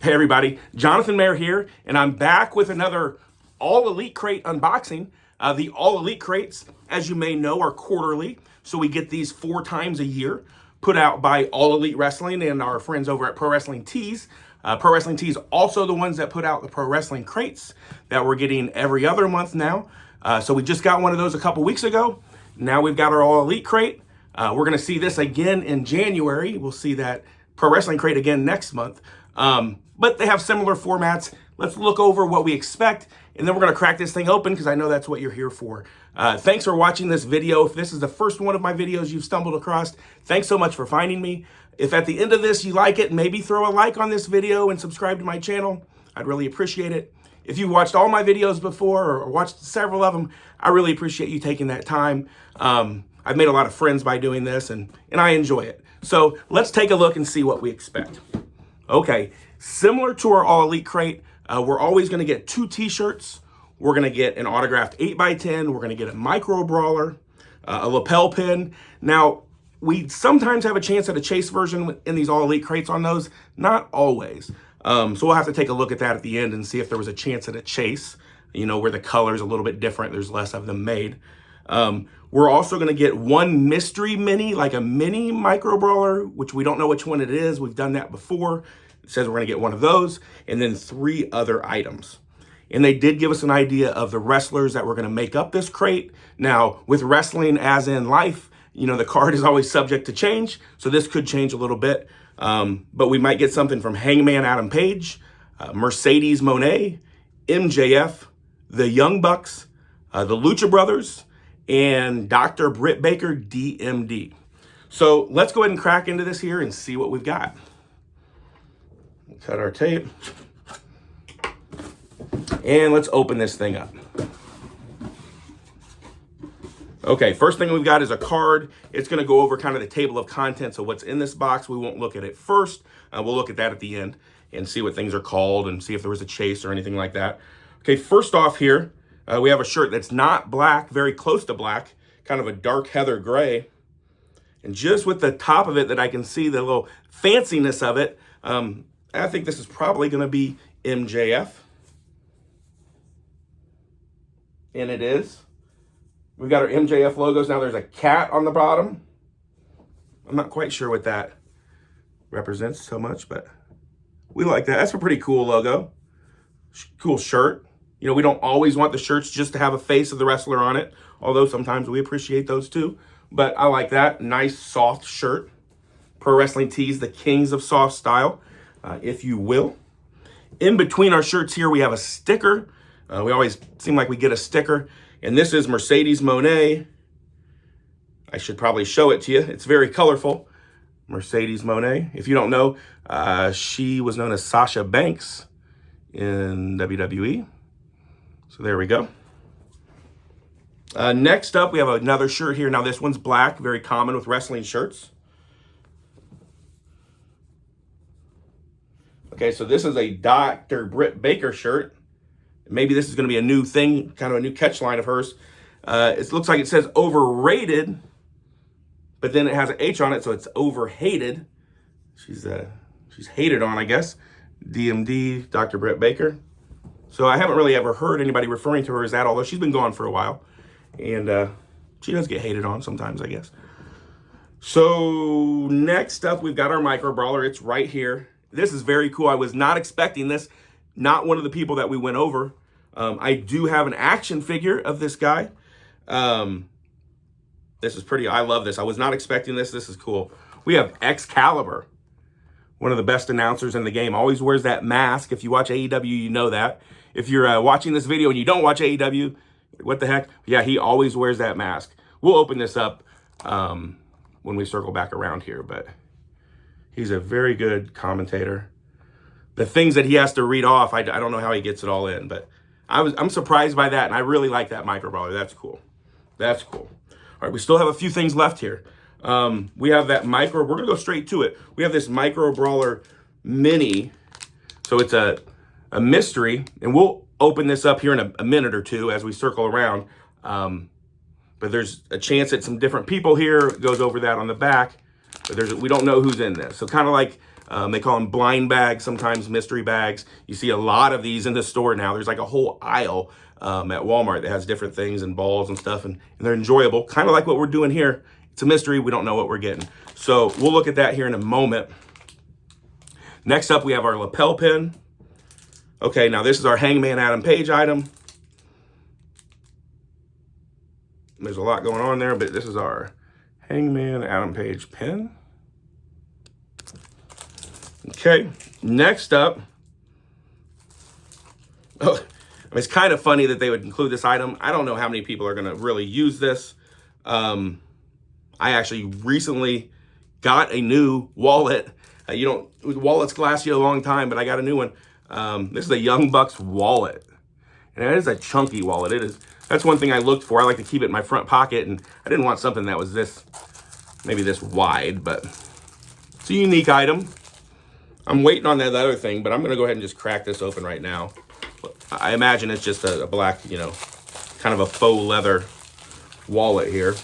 Hey everybody, Jonathan Mayer here, and I'm back with another All Elite Crate unboxing. The All Elite Crates, as you may know, are quarterly, so we get these 4 times a year, put out by All Elite Wrestling and our friends over at Pro Wrestling Tees. Pro Wrestling Tees also the ones that put out the Pro Wrestling Crates that we're getting every other month now. So we just got one of those a couple weeks ago. Now we've got our All Elite Crate. We're gonna see this again in January. We'll see that Pro Wrestling Crate again next month. But they have similar formats. Let's look over what we expect, and then we're gonna crack this thing open because I know that's what you're here for. Thanks for watching this video. If this is the first one of my videos you've stumbled across, thanks so much for finding me. If at the end of this you like it, maybe throw a like on this video and subscribe to my channel. I'd really appreciate it. If you've watched all my videos before or watched several of them, I really appreciate you taking that time. I've made a lot of friends by doing this, and I enjoy it. So let's take a look and see what we expect. Okay, similar to our All Elite Crate, we're always gonna get 2 t-shirts. We're gonna get an autographed 8x10. We're gonna get a micro brawler, a lapel pin. Now, we sometimes have a chance at a chase version in these All Elite Crates on those, not always. So we'll have to take a look at that at the end and see if there was a chance at a chase, you know, where the color's a little bit different, there's less of them made. We're also gonna get 1 mystery mini, like a mini micro brawler, which we don't know which one it is. We've done that before. It says we're gonna get 1 of those, and then 3 other items. And they did give us an idea of the wrestlers that were gonna make up this crate. Now, with wrestling as in life, you know, the card is always subject to change, so this could change a little bit. But we might get something from Hangman Adam Page, Mercedes Moné, MJF, the Young Bucks, the Lucha Brothers, and Dr. Britt Baker, DMD. So let's go ahead and crack into this here and see what we've got. We'll cut our tape. And let's open this thing up. Okay, first thing we've got is a card. It's gonna go over kind of the table of contents of what's in this box. We won't look at it first. We'll look at that at the end and see what things are called and see if there was a chase or anything like that. Okay, first off here, we have a shirt that's not black, very close to black, kind of a dark heather gray. And just with the top of it that I can see the little fanciness of it, I think this is probably gonna be MJF. And it is. We've got our MJF logos. Now there's a cat on the bottom. I'm not quite sure what that represents so much, but we like that. That's a pretty cool logo. Cool shirt. You know, we don't always want the shirts just to have a face of the wrestler on it, although sometimes we appreciate those too. But I like that. Nice, soft shirt. Pro Wrestling Tees, the kings of soft style, if you will. In between our shirts here, we have a sticker. We always seem like we get a sticker. And this is Mercedes Moné. I should probably show it to you. It's very colorful. Mercedes Moné. If you don't know, she was known as Sasha Banks in WWE. So there we go. Next up, we have another shirt here. Now this one's black, very common with wrestling shirts. Okay, so this is a Dr. Britt Baker shirt. Maybe this is going to be a new thing, kind of a new catch line of hers. It looks like it says overrated, but then it has an H on it, so it's overhated. She's hated on, I guess. DMD, Dr. Britt Baker. So I haven't really ever heard anybody referring to her as that, although she's been gone for a while. And she does get hated on sometimes, I guess. So next up, we've got our micro brawler. It's right here. This is very cool. I was not expecting this. Not one of the people that we went over. I do have an action figure of this guy. This is pretty, I love this. I was not expecting this. This is cool. We have Excalibur, one of the best announcers in the game. Always wears that mask. If you watch AEW, you know that. If you're watching this video and you don't watch AEW, what the heck? Yeah, he always wears that mask. We'll open this up when we circle back around here, but he's a very good commentator. The things that he has to read off, I don't know how he gets it all in, but I'm surprised by that, and I really like that micro brawler. That's cool. That's cool. All right, we still have a few things left here. We have that micro, we're gonna go straight to it. We have this micro brawler mini. So it's a mystery, and we'll open this up here in a minute or two as we circle around. But there's a chance that some different people here, it goes over that on the back, but we don't know who's in this. So kind of like They call them blind bags, sometimes mystery bags. You see a lot of these in the store now. There's like a whole aisle at Walmart that has different things and balls and stuff, and they're enjoyable, kind of like what we're doing here. It's a mystery. We don't know what we're getting. So we'll look at that here in a moment. Next up, we have our lapel pin. Okay, now this is our Hangman Adam Page item. There's a lot going on there, but this is our Hangman Adam Page pin. Okay, next up. Oh, it's kind of funny that they would include this item. I don't know how many people are going to really use this. I actually recently got a new wallet. Wallets last you a long time, but I got a new one. This is a Young Bucks wallet, and it is a chunky wallet. It is. That's one thing I looked for. I like to keep it in my front pocket, and I didn't want something that was maybe this wide, but it's a unique item. I'm waiting on that other thing, but I'm gonna go ahead and just crack this open right now. I imagine it's just a black, kind of a faux leather wallet here.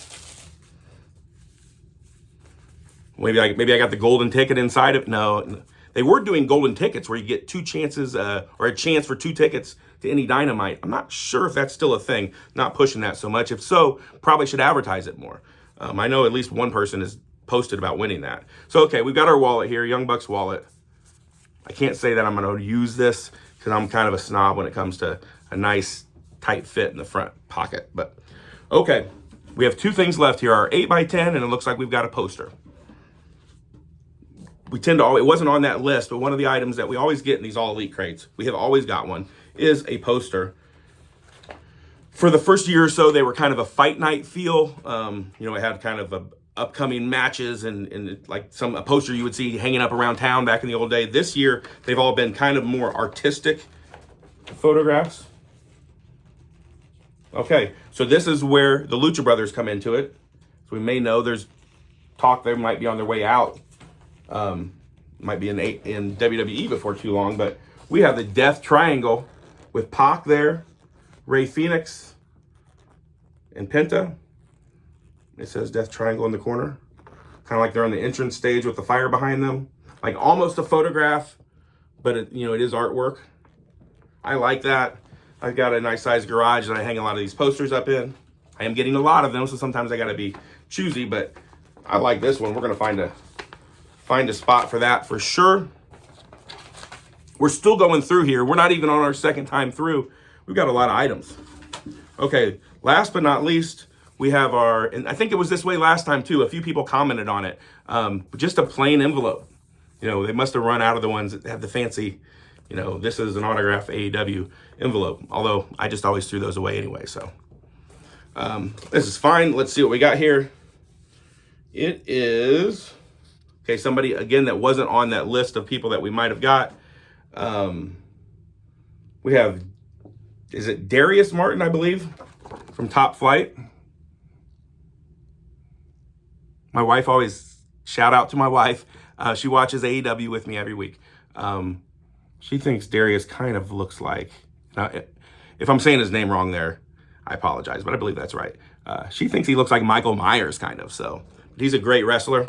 Maybe I got the golden ticket inside of it. No, they were doing golden tickets where you get 2 chances or a chance for 2 tickets to any Dynamite. I'm not sure if that's still a thing. Not pushing that so much. If so, probably should advertise it more. I know at least one person has posted about winning that. So, okay, we've got our wallet here, Young Bucks wallet. I can't say that I'm going to use this because I'm kind of a snob when it comes to a nice tight fit in the front pocket. But, okay, we have 2 things left here. Our 8x10, and it looks like we've got a poster. We tend to always, it wasn't on that list, but one of the items that we always get in these All Elite crates, we have always got one, is a poster. For the first year or so, they were kind of a fight night feel. It had kind of upcoming matches and like a poster you would see hanging up around town back in the old day. This year, they've all been kind of more artistic photographs. Okay, so this is where the Lucha Brothers come into it. So we may know there's talk they might be on their way out. Might be in WWE before too long, but we have the Death Triangle with Pac there, Rey Fenix, and Penta. It says Death Triangle in the corner. Kind of like they're on the entrance stage with the fire behind them. Like almost a photograph, but it is artwork. I like that. I've got a nice sized garage that I hang a lot of these posters up in. I am getting a lot of them, so sometimes I gotta be choosy, but I like this one. We're gonna find a spot for that for sure. We're still going through here. We're not even on our second time through. We've got a lot of items. Okay, last but not least, we have and I think it was this way last time too. A few people commented on it. Just a plain envelope. They must have run out of the ones that have the fancy, this is an autograph AEW envelope. Although I just always threw those away anyway. So this is fine. Let's see what we got here. It is... Okay, somebody, again, that wasn't on that list of people that we might have got. We have, is it Darius Martin, I believe, from Top Flight? My wife always, shout out to my wife. She watches AEW with me every week. She thinks Darius kind of looks like, now, if I'm saying his name wrong there, I apologize, but I believe that's right. She thinks he looks like Michael Myers, kind of, so he's a great wrestler.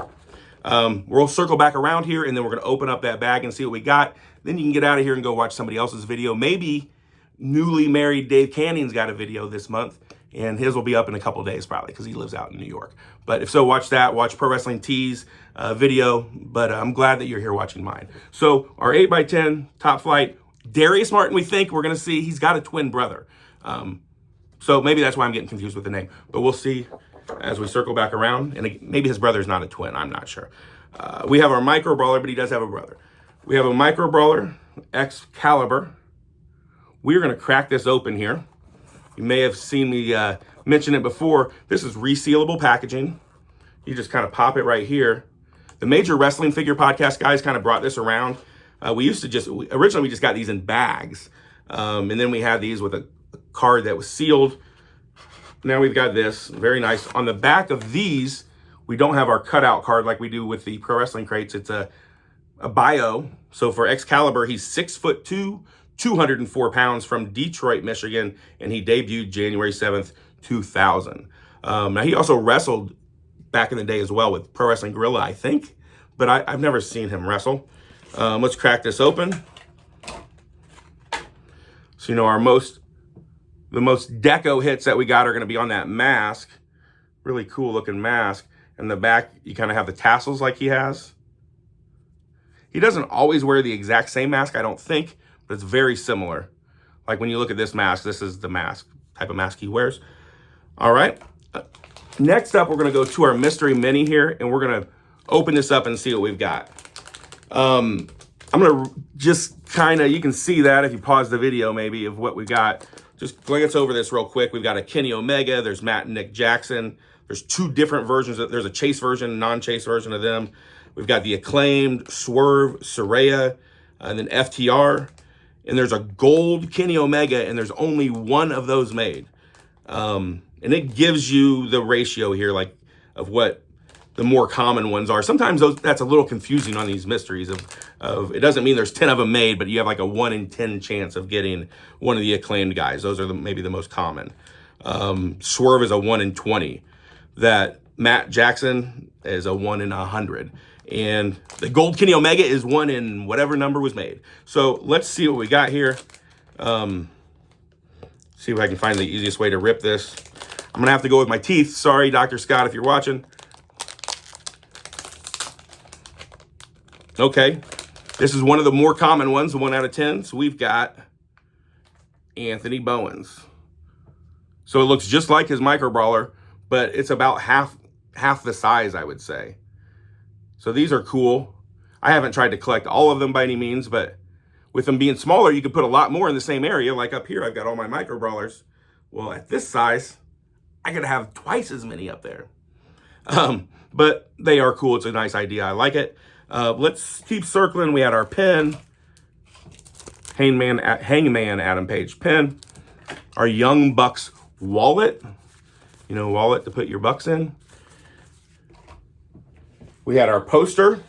We'll circle back around here, and then we're going to open up that bag and see what we got. Then you can get out of here and go watch somebody else's video. Maybe newly married Dave Canning's got a video this month, and his will be up in a couple days probably because he lives out in New York. But if so, watch that. Watch Pro Wrestling Tees video. But I'm glad that you're here watching mine. So our 8x10 Top Flight, Darius Martin, we think we're going to see. He's got a twin brother. So maybe that's why I'm getting confused with the name. But we'll see as we circle back around. And maybe his brother's not a twin. I'm not sure. We have our Micro Brawler, but he does have a brother. We have a Micro Brawler Excalibur. We're going to crack this open here. You may have seen me mention it before. This is resealable packaging. You just kind of pop it right here. The Major Wrestling Figure Podcast guys kind of brought this around. Originally we just got these in bags. And then we had these with a card that was sealed. Now we've got this, very nice. On the back of these, we don't have our cutout card like we do with the Pro Wrestling crates. It's a bio. So for Excalibur, he's 6'2", 204 pounds from Detroit, Michigan, and he debuted January 7th, 2000. Now he also wrestled back in the day as well with Pro Wrestling Guerrilla, I think, but I've never seen him wrestle. Let's crack this open. So, you know, the most deco hits that we got are going to be on that mask. Really cool looking mask. In the back, you kind of have the tassels like he has. He doesn't always wear the exact same mask, I don't think, but it's very similar. Like when you look at this mask, this is the mask, type of mask he wears. All right. Next up, we're going to go to our mystery mini here, and we're going to open this up and see what we've got. I'm going to just kind of, you can see that if you pause the video maybe of what we got. Just glance over this real quick. We've got a Kenny Omega. There's Matt and Nick Jackson. There's two different versions. There's a chase version, non-chase version of them. We've got the Acclaimed, Swerve, Saraya, and then FTR. And there's a gold Kenny Omega, and there's only one of those made. And it gives you the ratio here, like, of what the more common ones are. Sometimes that's a little confusing on these mysteries of it doesn't mean there's 10 of them made, but you have like a 1 in 10 chance of getting one of the Acclaimed guys. Those are maybe the most common. Swerve is a 1 in 20. That Matt Jackson is a 1 in 100. And the gold Kenny Omega is 1 in whatever number was made. So let's see what we got here. See if I can find the easiest way to rip this. I'm gonna have to go with my teeth. Sorry, Dr. Scott, if you're watching. Okay, this is one of the more common ones, the 1 out of 10. So we've got Anthony Bowens. So it looks just like his micro brawler, but it's about half the size, I would say. So these are cool. I haven't tried to collect all of them by any means, but with them being smaller, you could put a lot more in the same area. Like up here, I've got all my micro brawlers. Well, at this size, I could have twice as many up there. But they are cool. It's a nice idea. I like it. Let's keep circling. We had our pin, Hangman Adam Page pin, our Young Bucks wallet, you know, wallet to put your bucks in. We had our poster.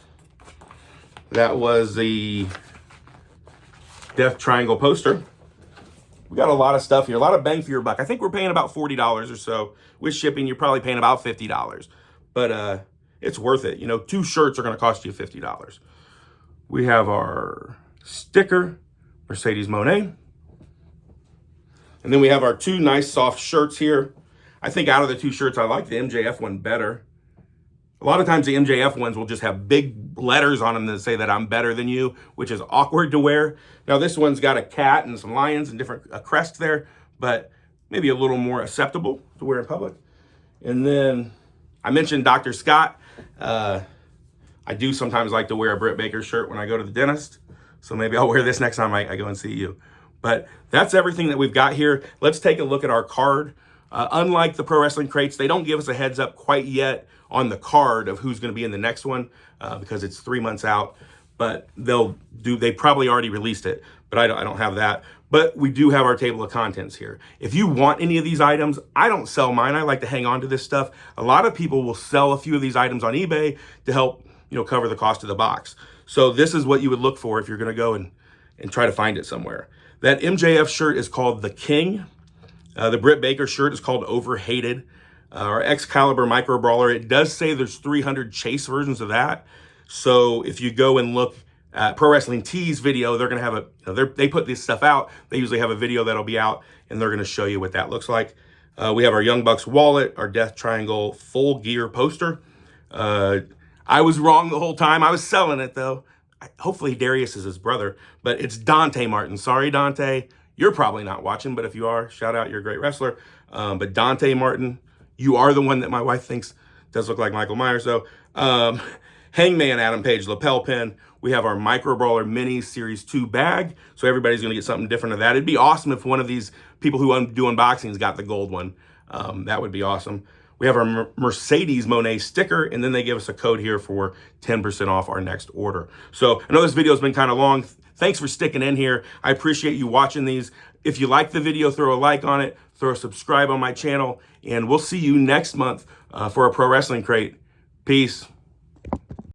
That was the Death Triangle poster. We got a lot of stuff here, a lot of bang for your buck. I think we're paying about $40 or so. With shipping, you're probably paying about $50. But it's worth it. You know, 2 shirts are going to cost you $50. We have our sticker, Mercedes Moné. And then we have our 2 nice soft shirts here. I think out of the 2 shirts, I like the MJF one better. A lot of times the MJF ones will just have big letters on them that say that I'm better than you, which is awkward to wear. Now this one's got a cat and some lions and different crest there, but maybe a little more acceptable to wear in public. And then I mentioned Dr. Scott. I do sometimes like to wear a Britt Baker shirt when I go to the dentist. So maybe I'll wear this next time I go and see you. But that's everything that we've got here. Let's take a look at our card. Unlike the Pro Wrestling Crates, they don't give us a heads up quite yet on the card of who's going to be in the next one because it's 3 months out. But they probably already released it, but I don't have that. But we do have our table of contents here. If you want any of these items, I don't sell mine. I like to hang on to this stuff. A lot of people will sell a few of these items on eBay to help, you know, cover the cost of the box. So this is what you would look for if you're going to go and try to find it somewhere. That MJF shirt is called The King. The Britt Baker shirt is called Overhated. Our Excalibur Micro Brawler, it does say there's 300 chase versions of that. So if you go and look at Pro Wrestling Tees video, they're going to have they put this stuff out. They usually have a video that'll be out, and they're going to show you what that looks like. We have our Young Bucks wallet, our Death Triangle full gear poster. I was wrong the whole time. I was selling it, though. Hopefully Darius is his brother, but it's Dante Martin. Sorry, Dante. You're probably not watching, but if you are, shout out, you're a great wrestler. But Dante Martin, you are the one that my wife thinks does look like Michael Myers, though. Hangman Adam Page lapel pin. We have our Micro Brawler Mini Series 2 bag, so everybody's going to get something different of that. It'd be awesome if one of these people who do unboxings got the gold one. That would be awesome. We have our Mercedes Moné sticker, and then they give us a code here for 10% off our next order. So I know this video has been kind of long. Thanks for sticking in here. I appreciate you watching these. If you like the video, throw a like on it, throw a subscribe on my channel, and we'll see you next month for a Pro Wrestling Crate. Peace.